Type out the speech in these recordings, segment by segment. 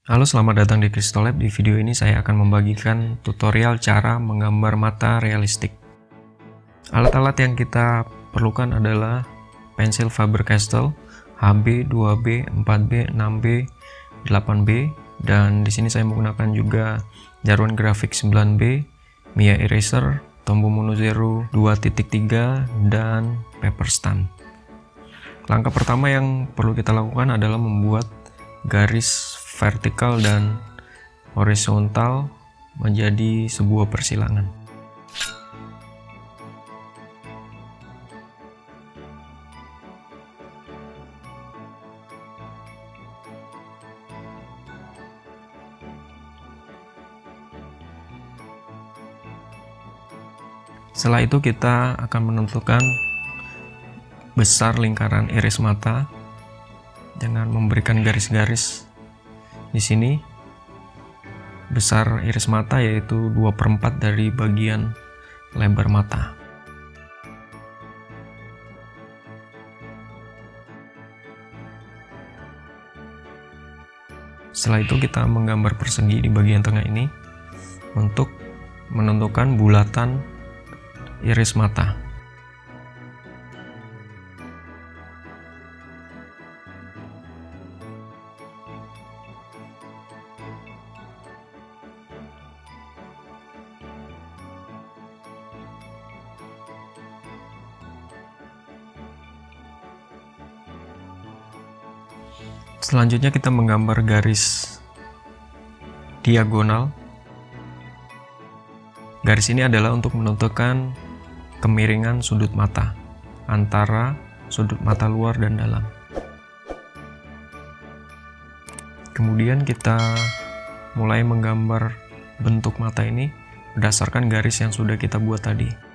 Halo, selamat datang di Crystal Lab. Di video ini saya akan membagikan tutorial cara menggambar mata realistik. Alat-alat yang kita perlukan adalah pensil Faber-Castell HB, 2B, 4B, 6B, 8B, dan di sini saya menggunakan juga jaruan grafik 9B, Mia Eraser, Tombow Mono Zero 2.3, dan paper stamp. Langkah pertama yang perlu kita lakukan adalah membuat garis vertikal dan horizontal menjadi sebuah persilangan. Setelah itu kita akan menentukan besar lingkaran iris mata dengan memberikan garis-garis. Di sini besar iris mata yaitu 2/4 dari bagian lebar mata. Setelah itu kita menggambar persegi di bagian tengah ini untuk menentukan bulatan iris mata. Selanjutnya kita menggambar garis diagonal. Garis ini adalah untuk menentukan kemiringan sudut mata antara sudut mata luar dan dalam. Kemudian kita mulai menggambar bentuk mata ini berdasarkan garis yang sudah kita buat tadi.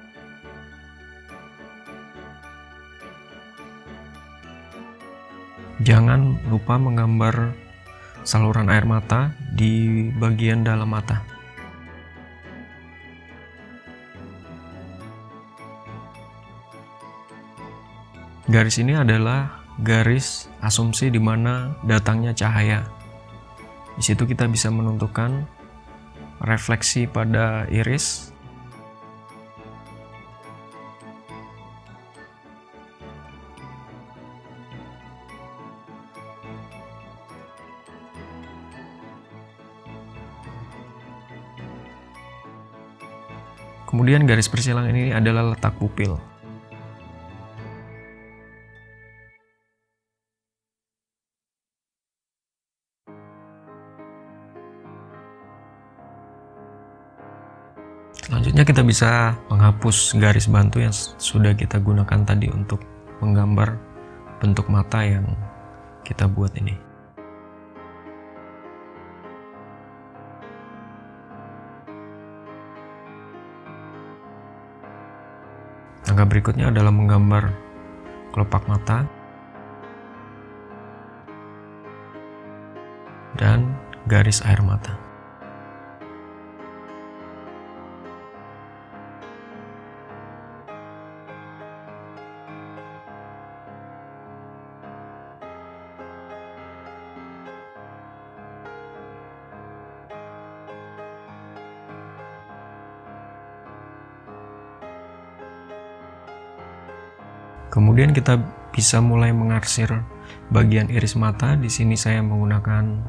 Jangan lupa menggambar saluran air mata di bagian dalam mata. Garis ini adalah garis asumsi di mana datangnya cahaya. Di situ kita bisa menentukan refleksi pada iris. Kemudian garis persilangan ini adalah letak pupil. Selanjutnya kita bisa menghapus garis bantu yang sudah kita gunakan tadi untuk menggambar bentuk mata yang kita buat ini. Langkah berikutnya adalah menggambar kelopak mata dan garis air mata. Kemudian kita bisa mulai mengarsir bagian iris mata. Di sini saya menggunakan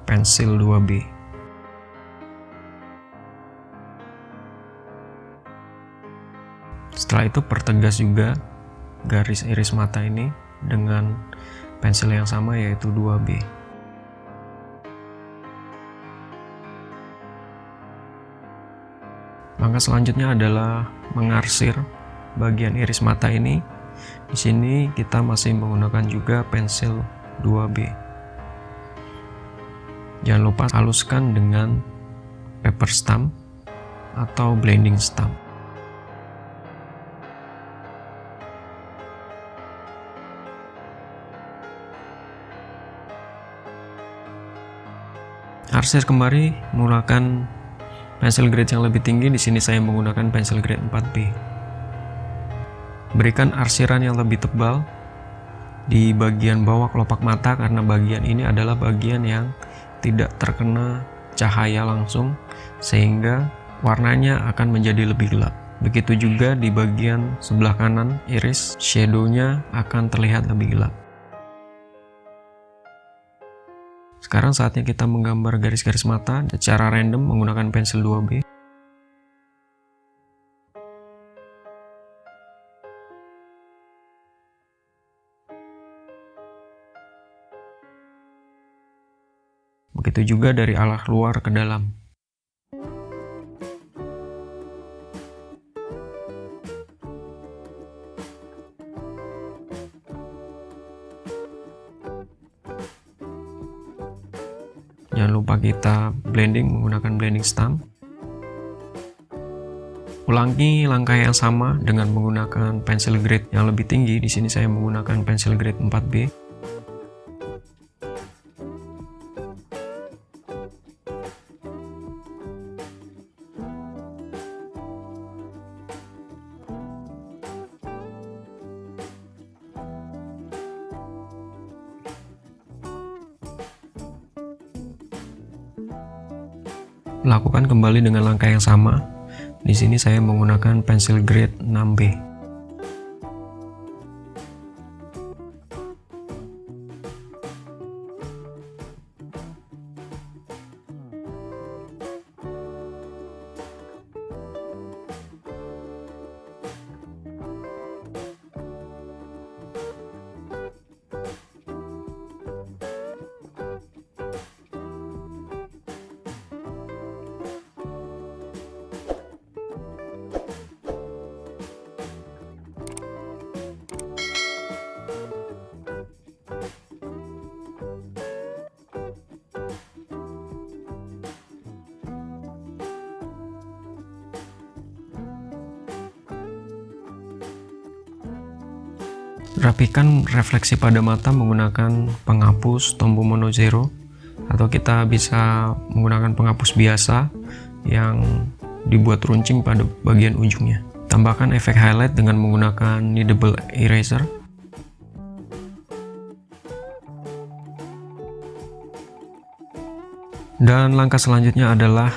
pensil 2B. Setelah itu pertegas juga garis iris mata ini dengan pensil yang sama yaitu 2B. Langkah selanjutnya adalah mengarsir bagian iris mata ini. Di sini kita masih menggunakan juga pensil 2B. Jangan lupa haluskan dengan paper stamp atau blending stamp. Arsir kembali menggunakan pensil grade yang lebih tinggi. Di sini saya menggunakan pensil grade 4B. Berikan arsiran yang lebih tebal di bagian bawah kelopak mata karena bagian ini adalah bagian yang tidak terkena cahaya langsung, sehingga warnanya akan menjadi lebih gelap. Begitu juga di bagian sebelah kanan iris, shadow-nya akan terlihat lebih gelap. Sekarang saatnya kita menggambar garis-garis mata secara random menggunakan pensil 2B. Begitu juga dari arah luar ke dalam. Jangan lupa kita blending menggunakan blending stamp. Ulangi langkah yang sama dengan menggunakan pensil grade yang lebih tinggi. Di sini saya menggunakan pensil grade 4B. Lakukan kembali dengan langkah yang sama. Di sini saya menggunakan pensil grade 6B. Rapikan refleksi pada mata menggunakan penghapus Tombow Mono Zero, atau kita bisa menggunakan penghapus biasa yang dibuat runcing pada bagian ujungnya. Tambahkan efek highlight dengan menggunakan kneadable eraser. Dan langkah selanjutnya adalah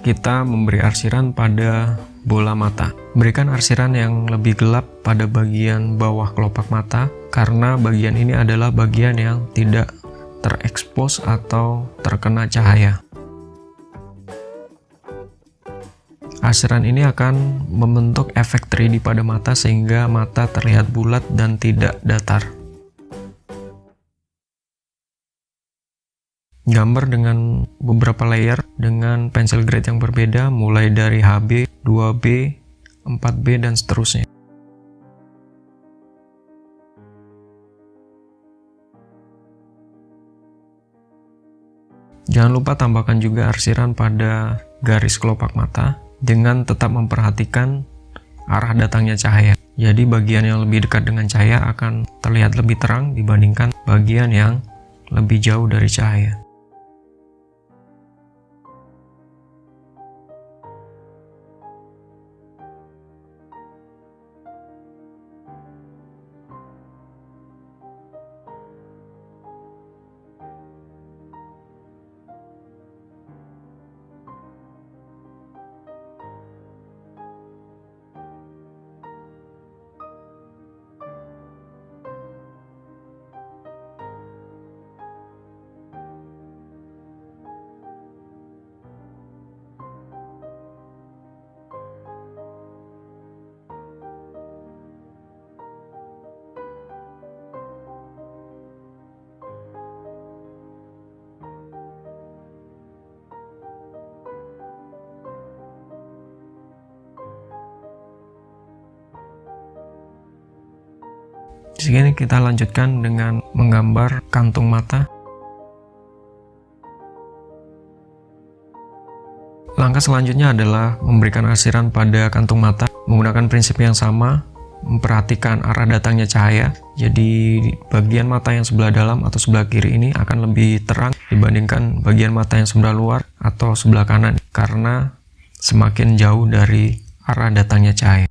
kita memberi arsiran pada bola mata. Berikan arsiran yang lebih gelap pada bagian bawah kelopak mata, karena bagian ini adalah bagian yang tidak terekspos atau terkena cahaya. Arsiran ini akan membentuk efek 3D pada mata sehingga mata terlihat bulat dan tidak datar. Gambar dengan beberapa layer dengan pensil grade yang berbeda, mulai dari HB, 2B, 4B, dan seterusnya. Jangan lupa tambahkan juga arsiran pada garis kelopak mata dengan tetap memperhatikan arah datangnya cahaya. Jadi bagian yang lebih dekat dengan cahaya akan terlihat lebih terang dibandingkan bagian yang lebih jauh dari cahaya. Di sini kita lanjutkan dengan menggambar kantung mata. Langkah selanjutnya adalah memberikan arsiran pada kantung mata menggunakan prinsip yang sama, memperhatikan arah datangnya cahaya. Jadi bagian mata yang sebelah dalam atau sebelah kiri ini akan lebih terang dibandingkan bagian mata yang sebelah luar atau sebelah kanan, karena semakin jauh dari arah datangnya cahaya.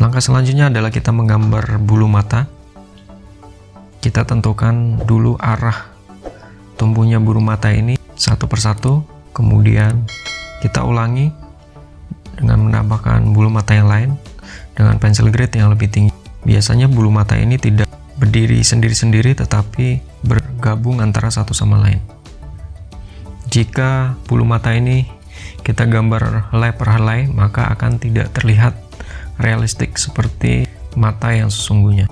Langkah selanjutnya adalah kita menggambar bulu mata. Kita tentukan dulu arah tumbuhnya bulu mata ini satu persatu, kemudian kita ulangi dengan menambahkan bulu mata yang lain dengan pensil grade yang lebih tinggi. Biasanya bulu mata ini tidak berdiri sendiri-sendiri tetapi bergabung antara satu sama lain. Jika bulu mata ini kita gambar helai per helai, maka akan tidak terlihat realistik seperti mata yang sesungguhnya.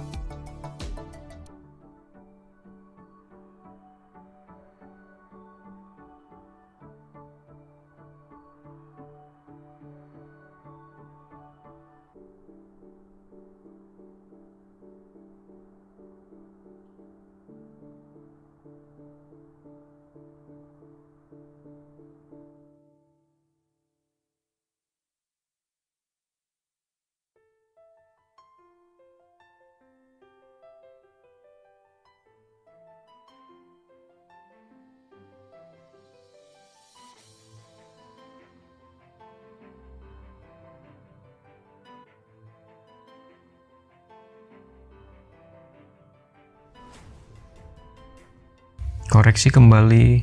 Koreksi kembali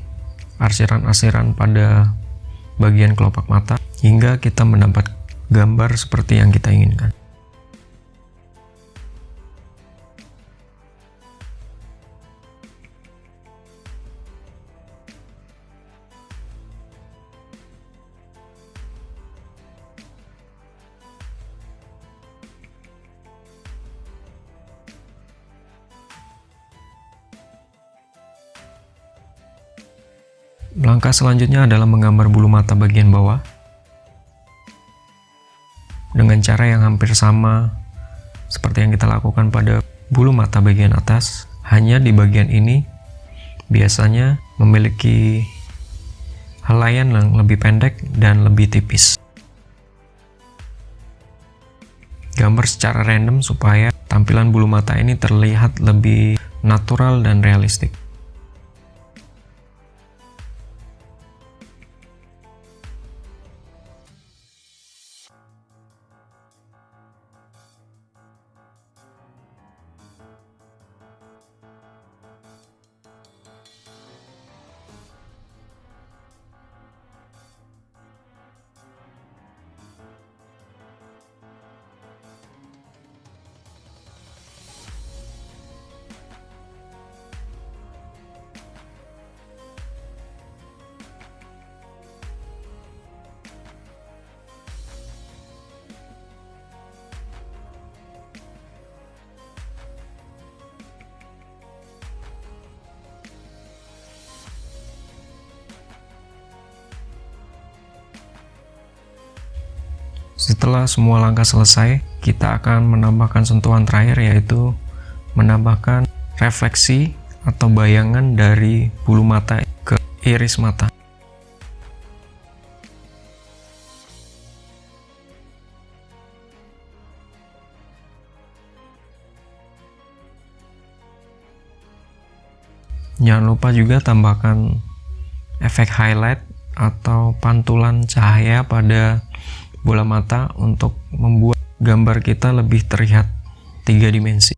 arsiran-arsiran pada bagian kelopak mata hingga kita mendapat gambar seperti yang kita inginkan. Langkah selanjutnya adalah menggambar bulu mata bagian bawah dengan cara yang hampir sama seperti yang kita lakukan pada bulu mata bagian atas. Hanya di bagian ini biasanya memiliki helaian yang lebih pendek dan lebih tipis. Gambar secara random supaya tampilan bulu mata ini terlihat lebih natural dan realistik. Setelah semua langkah selesai, kita akan menambahkan sentuhan terakhir, yaitu menambahkan refleksi atau bayangan dari bulu mata ke iris mata. Jangan lupa juga tambahkan efek highlight atau pantulan cahaya pada bola mata untuk membuat gambar kita lebih terlihat 3 dimensi.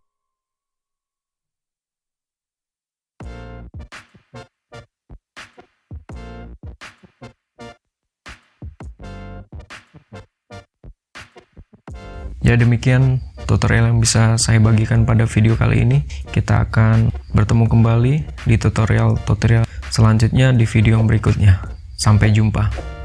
Ya, demikian tutorial yang bisa saya bagikan pada video kali ini. Kita akan bertemu kembali di tutorial selanjutnya di video yang berikutnya. Sampai jumpa.